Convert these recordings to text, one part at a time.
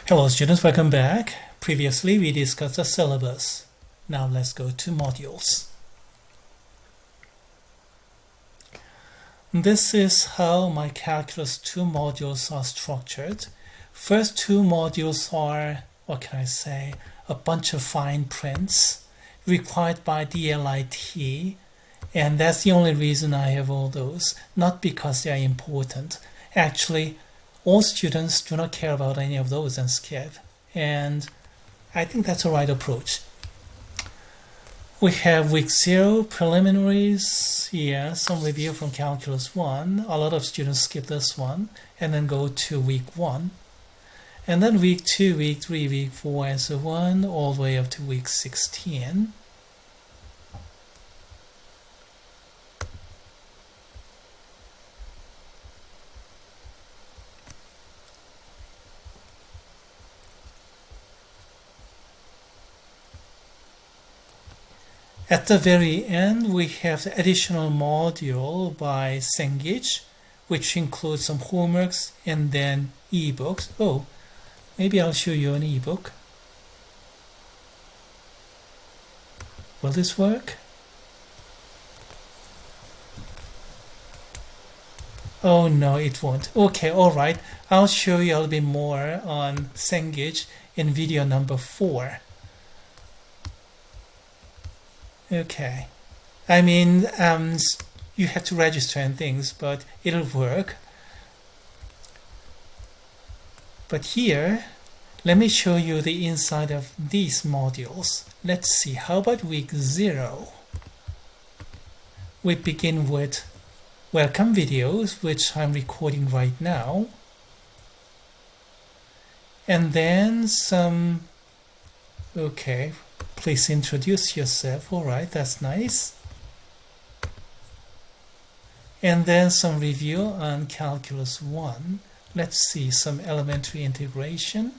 Hello students, welcome back. Previously we discussed the syllabus. Now let's go to modules. This is how my Calculus 2 modules are structured. First two modules are, what can I say, a bunch of fine prints required by DLIT, and that's the only reason I have all those, not because they are important. Actually, all students do not care about any of those and skip, and I think that's the right approach. We have week 0 preliminaries, some review from Calculus 1. A lot of students skip this one and then go to week 1. And then week 2, week 3, week 4, and so on, all the way up to week 16. At the very end, we have the additional module by Cengage, which includes some homeworks and then ebooks. Oh, maybe I'll show you an ebook. Will this work? Oh no, it won't. Okay, alright. I'll show you a little bit more on Cengage in video number 4. Okay, I mean, you have to register and things, but it'll work. But here, let me show you the inside of these modules. Let's see, how about week 0? We begin with welcome videos, which I'm recording right now. And then some, okay, please introduce yourself. Alright, that's nice. And then some review on Calculus 1. Let's see, some elementary integration.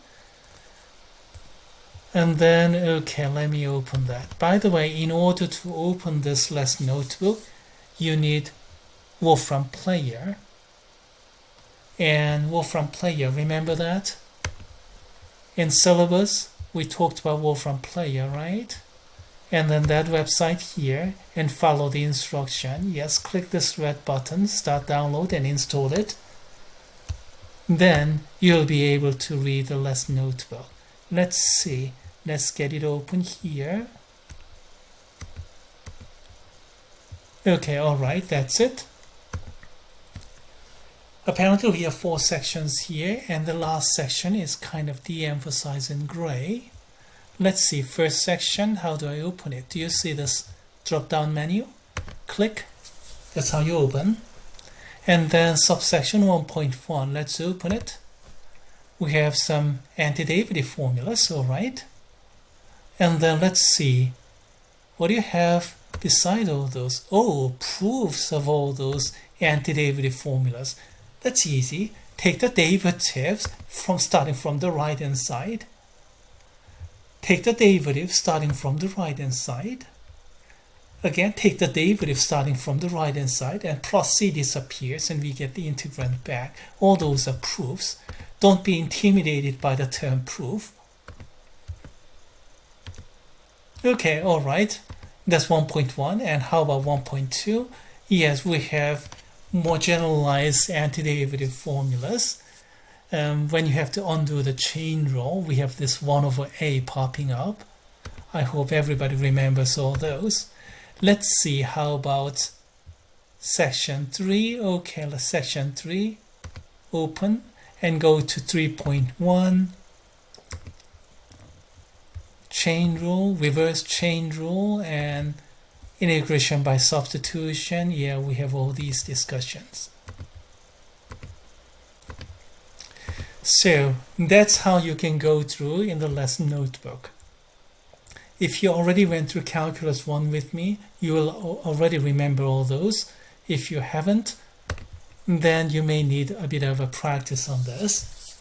And then, okay, let me open that. By the way, in order to open this lesson notebook, you need Wolfram Player. And Wolfram Player, remember that? In syllabus, we talked about Wolfram Player, right? And then that website here, and follow the instruction. Yes, click this red button, start download and install it. Then you'll be able to read the lesson notebook. Let's see, let's get it open here. Okay, alright, that's it. Apparently we have 4 sections here, and the last section is kind of de-emphasized in gray. Let's see, first section, how do I open it? Do you see this drop-down menu? Click, that's how you open. And then subsection 1.1, let's open it. We have some antiderivative formulas, alright. And then let's see, what do you have beside all those? Oh, proofs of all those antiderivative formulas. That's easy. Take the derivatives starting from the right hand side. Take the derivative starting from the right hand side. Again, take the derivative starting from the right hand side, and plus c disappears and we get the integrand back. All those are proofs. Don't be intimidated by the term proof. Okay, alright. That's 1.1. And how about 1.2? Yes, we have more generalized antiderivative formulas. When you have to undo the chain rule, we have this 1 over a popping up. I hope everybody remembers all those. Let's see, how about section 3? Okay, let's section 3, open, and go to 3.1. Chain rule, reverse chain rule, and integration by substitution. Yeah, we have all these discussions. So that's how you can go through in the lesson notebook. If you already went through Calculus 1 with me, you will already remember all those. If you haven't, then you may need a bit of a practice on this.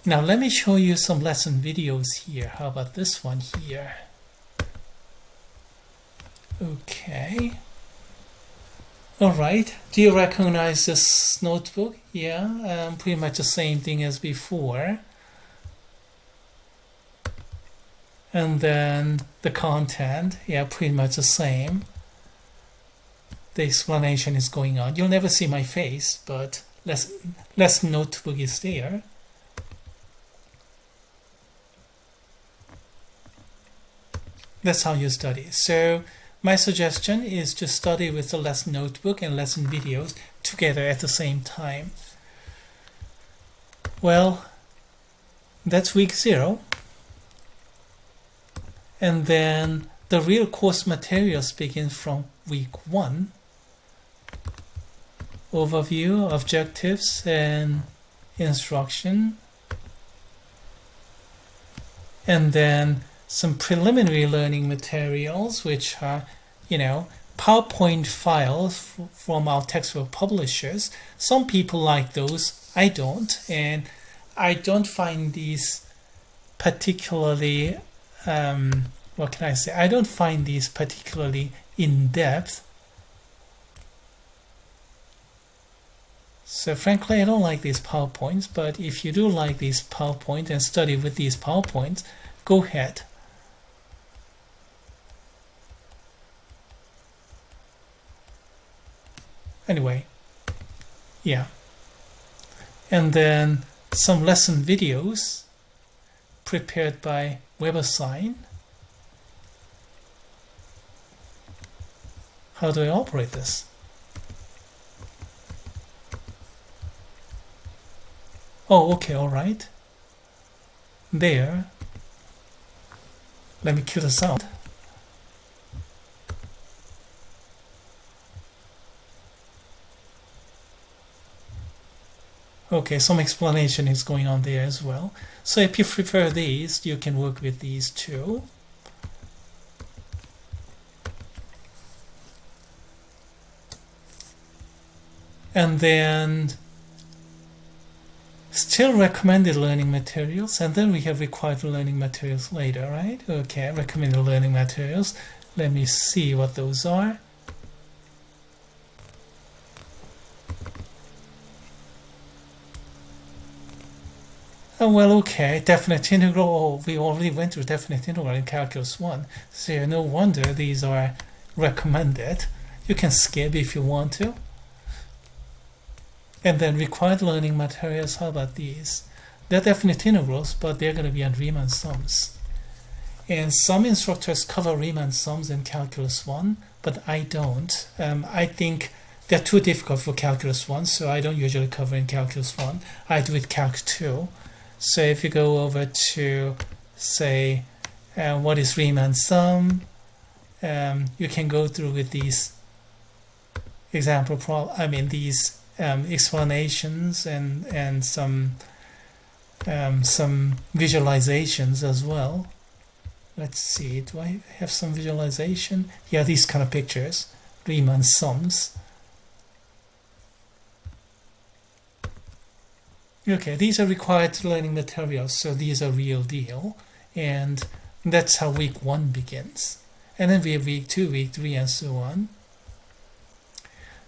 Now let me show you some lesson videos here. How about this one here? Okay. Alright, do you recognize this notebook? Yeah, pretty much the same thing as before. And then the content, yeah, pretty much the same. The explanation is going on. You'll never see my face, but lesson notebook is there. That's how you study. So my suggestion is to study with the lesson notebook and lesson videos together at the same time. Well, that's week 0. And then the real course materials begin from week 1. Overview, objectives, and instruction. And then some preliminary learning materials, which are, PowerPoint files from our textbook publishers. Some people like those. I don't. And I don't find these particularly, what can I say? I don't find these particularly in-depth. So frankly, I don't like these PowerPoints, but if you do like these PowerPoints and study with these PowerPoints, go ahead. Anyway, yeah. And then some lesson videos prepared by WebAssign. How do I operate this? Oh, okay, all right. There. Let me cue the sound. Okay, some explanation is going on there as well. So if you prefer these, you can work with these too. And then still recommended learning materials, and then we have required learning materials later, right? Okay, recommended learning materials. Let me see what those are. Oh, well, okay, definite integral. Oh, we already went through definite integral in Calculus 1, so no wonder these are recommended. You can skip if you want to. And then required learning materials, how about these? They're definite integrals, but they're going to be on Riemann sums. And some instructors cover Riemann sums in Calculus 1, but I don't. I think they're too difficult for Calculus 1, so I don't usually cover in Calculus 1. I do it Calc 2. So if you go over to, say, what is Riemann sum, you can go through with these example these explanations and some visualizations as well. Let's see, do I have some visualization? Yeah, these kind of pictures, Riemann sums. Okay, these are required learning materials, so these are real deal, and that's how week 1 begins. And then we have week 2, week 3, and so on.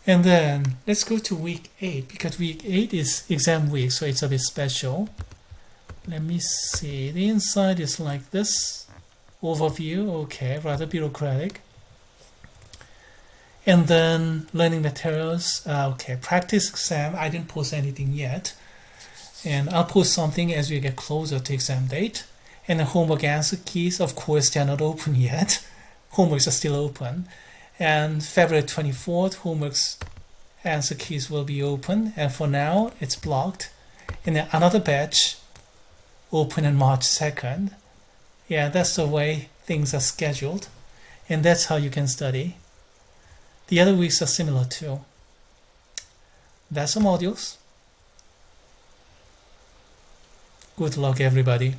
And then let's go to week 8, because week 8 is exam week, so it's a bit special. Let me see, the inside is like this. Overview, okay, rather bureaucratic. And then learning materials, okay, practice exam, I didn't post anything yet. And I'll post something as we get closer to exam date. And the homework answer keys, of course, they're not open yet. Homeworks are still open. And February 24th, homework's answer keys will be open. And for now, it's blocked. And then another batch open on March 2nd. Yeah, that's the way things are scheduled. And that's how you can study. The other weeks are similar too. That's the modules. Good luck, everybody.